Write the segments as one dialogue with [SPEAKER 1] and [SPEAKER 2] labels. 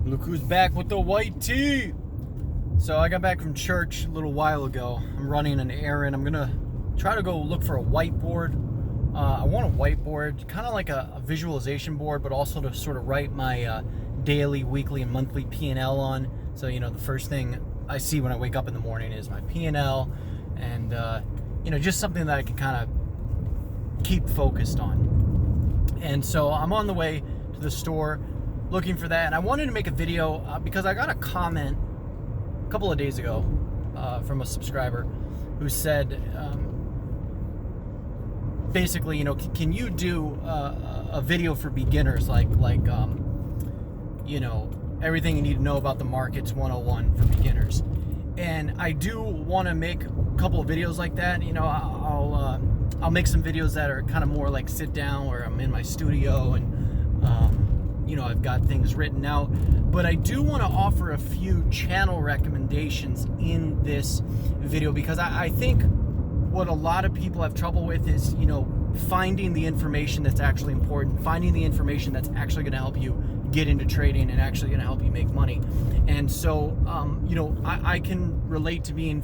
[SPEAKER 1] Look who's back with the white tee. So I got back from church a little while ago. I'm running an errand. I'm gonna try to go look for a whiteboard. I want a whiteboard, kind of like a visualization board, but also to sort of write my daily, weekly, and monthly P&L on. So, you know, the first thing I see when I wake up in the morning is my P&L, and you know, just something that I can kind of keep focused on. And so I'm on the way to the store looking for that, and I wanted to make a video because I got a comment a couple of days ago from a subscriber who said, basically, you know, can you do a video for beginners, like you know, everything you need to know about the markets 101 for beginners? And I do want to make a couple of videos like that. You know, I'll make some videos that are kind of more like sit down, where I'm in my studio and you know, I've got things written out. But I do want to offer a few channel recommendations in this video, because I think what a lot of people have trouble with is, you know, finding the information that's actually important, finding the information that's actually going to help you get into trading and actually going to help you make money. And so, you know, I can relate to being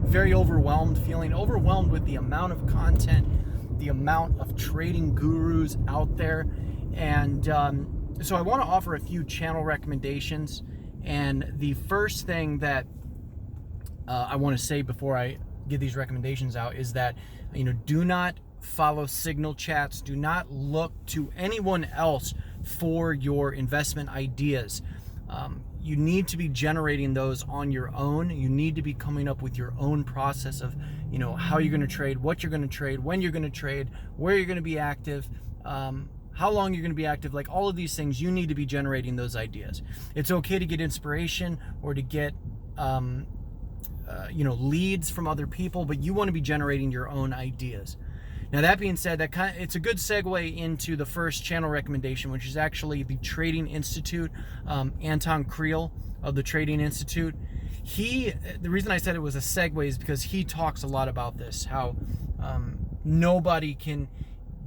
[SPEAKER 1] very overwhelmed, feeling overwhelmed with the amount of content, the amount of trading gurus out there. And so I want to offer a few channel recommendations. And the first thing that I want to say before I give these recommendations out is that, you know, do not follow signal chats. Do not look to anyone else for your investment ideas. You need to be generating those on your own. You need to be coming up with your own process of, you know, how you're going to trade, what you're going to trade, when you're going to trade, where you're going to be active, how long you're going to be active. Like, all of these things, you need to be generating those ideas. It's okay to get inspiration or to get you know, leads from other people, but you want to be generating your own ideas. Now, that being said, it's a good segue into the first channel recommendation, which is actually the Trading Institute. Anton Kriel of the Trading Institute. The reason I said it was a segue is because he talks a lot about this, how nobody can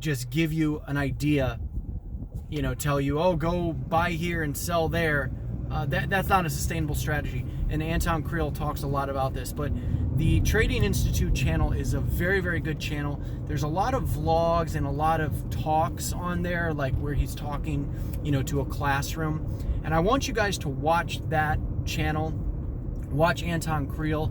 [SPEAKER 1] just give you an idea, you know, tell you, oh, go buy here and sell there. That's not a sustainable strategy. And Anton Kriel talks a lot about this. But the Trading Institute channel is a very, very good channel. There's a lot of vlogs and a lot of talks on there, like where he's talking, you know, to a classroom. And I want you guys to watch that channel, watch Anton Kriel,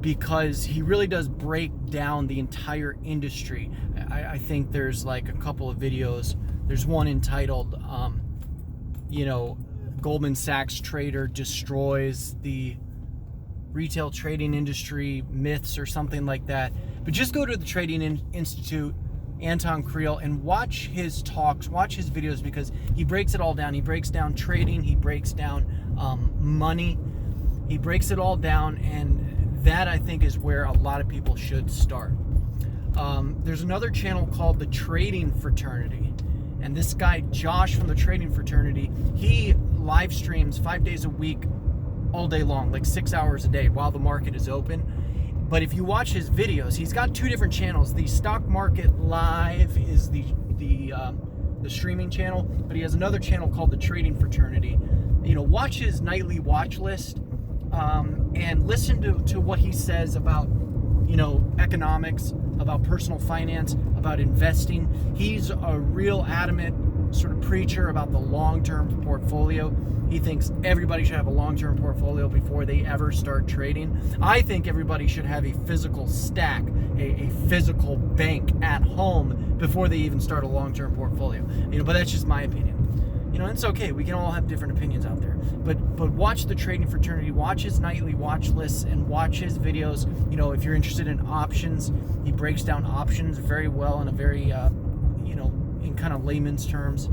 [SPEAKER 1] because he really does break down the entire industry. I think there's like a couple of videos. There's one entitled, you know, Goldman Sachs trader destroys the retail trading industry myths, or something like that. But just go to the Trading Institute, Anton Kriel, and watch his talks, watch his videos, because he breaks it all down. He breaks down trading, he breaks down money, he breaks it all down, and that, I think, is where a lot of people should start. There's another channel called the Trading Fraternity, and this guy Josh from the Trading Fraternity, he live streams 5 days a week, all day long, like 6 hours a day while the market is open. But if you watch his videos, he's got two different channels. The Stock Market Live is the streaming channel, but he has another channel called the Trading Fraternity. You know, watch his nightly watch list, and listen to what he says about, you know, economics, about personal finance, about investing. He's a real adamant sort of preacher about the long-term portfolio. He thinks everybody should have a long-term portfolio before they ever start trading. I think everybody should have a physical stack, a physical bank at home before they even start a long-term portfolio. You know, but that's just my opinion. You know, it's okay. We can all have different opinions out there. But watch the Trading Fraternity, watch his nightly watch lists, and watch his videos. You know, if you're interested in options, he breaks down options very well in a very, you know, in kind of layman's terms.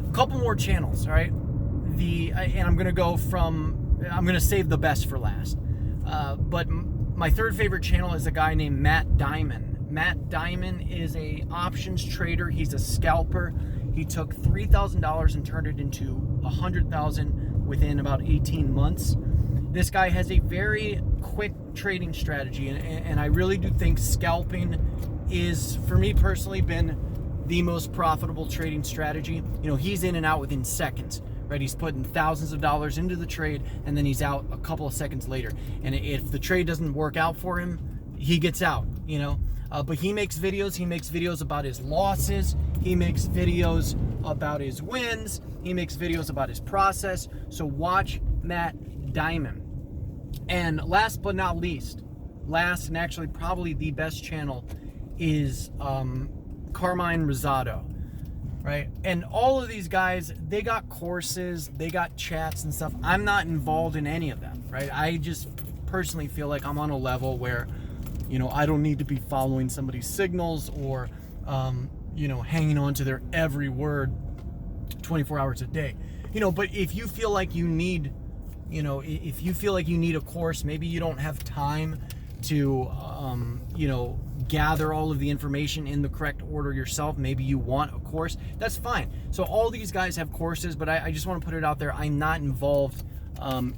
[SPEAKER 1] A couple more channels, all right? And I'm going to save the best for last. But my third favorite channel is a guy named Matt Dimond. Matt Dimond is a options trader. He's a scalper. He took $3,000 and turned it into $100,000 within about 18 months. This guy has a very quick trading strategy, and I really do think scalping is, for me personally, been the most profitable trading strategy. You know, he's in and out within seconds, right? He's putting thousands of dollars into the trade, and then he's out a couple of seconds later. And if the trade doesn't work out for him, he gets out, you know. But he makes videos. He makes videos about his losses. He makes videos about his wins. He makes videos about his process. So watch Matt Dimond. And last but not least, last and actually probably the best channel is Carmine Rosato, right? And all of these guys, they got courses, they got chats and stuff. I'm not involved in any of them, right? I just personally feel like I'm on a level where, you know, I don't need to be following somebody's signals or, you know, hanging on to their every word 24 hours a day. You know, but if you feel like you need, you know, if you feel like you need a course, maybe you don't have time to, you know, gather all of the information in the correct order yourself. Maybe you want a course. That's fine. So all these guys have courses, but I just want to put it out there. I'm not involved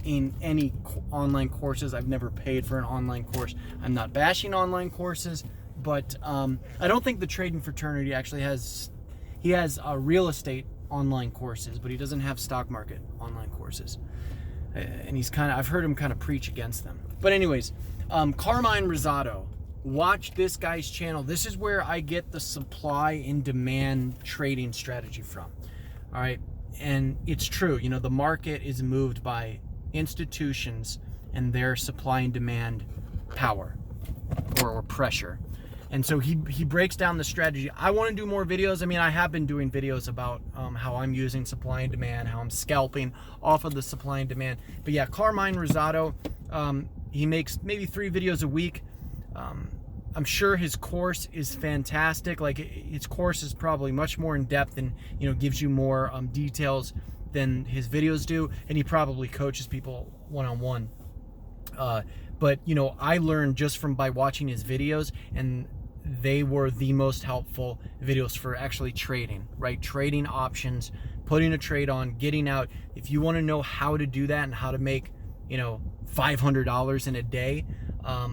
[SPEAKER 1] in any online courses. I've never paid for an online course. I'm not bashing online courses, but I don't think the Trading Fraternity actually has. He has real estate online courses, but he doesn't have stock market online courses. And he's kind of, I've heard him kind of preach against them. But anyways, Carmine Rosato, watch this guy's channel. This is where I get the supply and demand trading strategy from. All right. And it's true, you know, the market is moved by institutions and their supply and demand power or pressure. And so he breaks down the strategy. I want to do more videos. I mean, I have been doing videos about how I'm using supply and demand, how I'm scalping off of the supply and demand. But yeah, Carmine Rosato, he makes maybe 3 videos a week. I'm sure his course is fantastic. Like, his course is probably much more in depth and, you know, gives you more details than his videos do. And he probably coaches people one-on-one. But, you know, I learned just by watching his videos, and they were the most helpful videos for actually trading, right? Trading options, putting a trade on, getting out. If you want to know how to do that and how to make, you know, $500 in a day,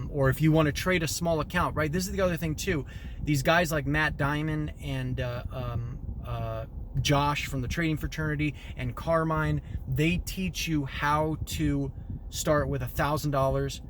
[SPEAKER 1] or if you want to trade a small account, right? This is the other thing too. These guys like Matt Dimond and Josh from the Trading Fraternity and Carmine, they teach you how to start with $1,000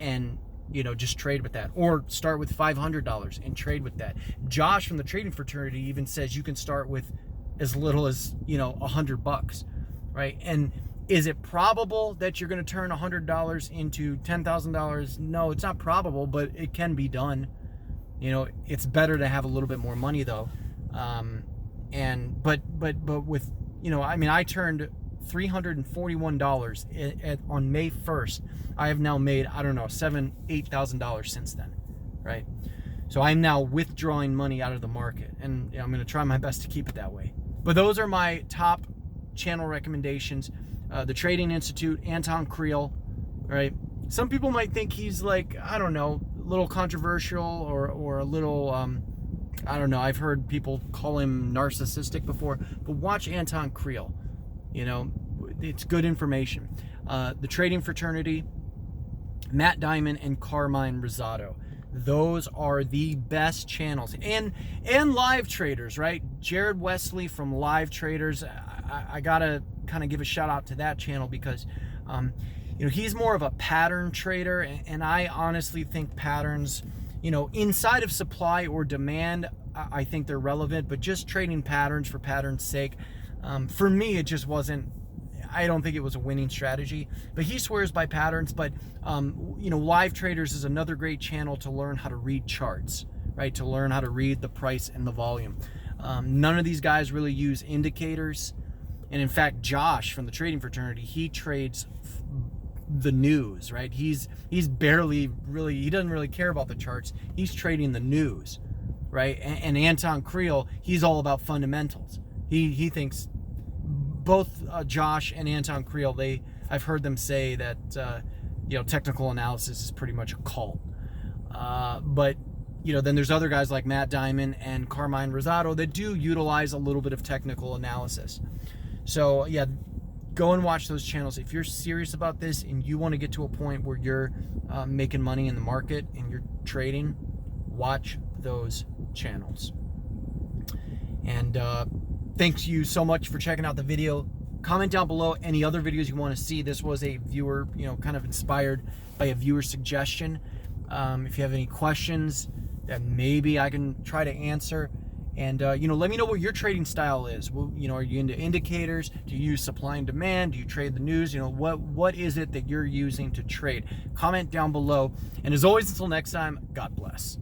[SPEAKER 1] and, you know, just trade with that, or start with $500 and trade with that. Josh from the Trading Fraternity even says you can start with as little as, you know, $100, right? And is it probable that you're going to turn $100 into $10,000? No, it's not probable, but it can be done. You know, it's better to have a little bit more money though. But with, you know, I mean, I turned $341 on May 1st. I have now made, I don't know, $8,000 since then, right? So I'm now withdrawing money out of the market, and, you know, I'm going to try my best to keep it that way. But those are my top channel recommendations. The Trading Institute, Anton Kriel, right? Some people might think he's like, I don't know, a little controversial or a little, I don't know. I've heard people call him narcissistic before, but watch Anton Kriel. You know, it's good information. The Trading Fraternity, Matt Dimond, and Carmine Rosato. Those are the best channels. And live traders, right? Jared Wesley from Live Traders. I gotta kind of give a shout out to that channel because, you know, he's more of a pattern trader. And I honestly think patterns, you know, inside of supply or demand, I think they're relevant, but just trading patterns for pattern's sake, for me, it just wasn't, I don't think it was a winning strategy. But he swears by patterns. But, you know, Live Traders is another great channel to learn how to read charts, right? To learn how to read the price and the volume. None of these guys really use indicators. And in fact, Josh from the Trading Fraternity, he trades the news, right? He's barely really, he doesn't really care about the charts. He's trading the news, right? And Anton Kriel, he's all about fundamentals. He thinks both Josh and Anton Kriel, I've heard them say that, you know, technical analysis is pretty much a cult. But, you know, then there's other guys like Matt Dimond and Carmine Rosato that do utilize a little bit of technical analysis. So yeah, go and watch those channels. If you're serious about this and you want to get to a point where you're making money in the market and you're trading, watch those channels. And thanks you so much for checking out the video. Comment down below any other videos you want to see. This was a viewer, kind of inspired by a viewer suggestion. If you have any questions that maybe I can try to answer, and let me know what your trading style is. Well, are you into indicators? Do you use supply and demand? Do you trade the news? What is it that you're using to trade? Comment down below. And as always, until next time, God bless.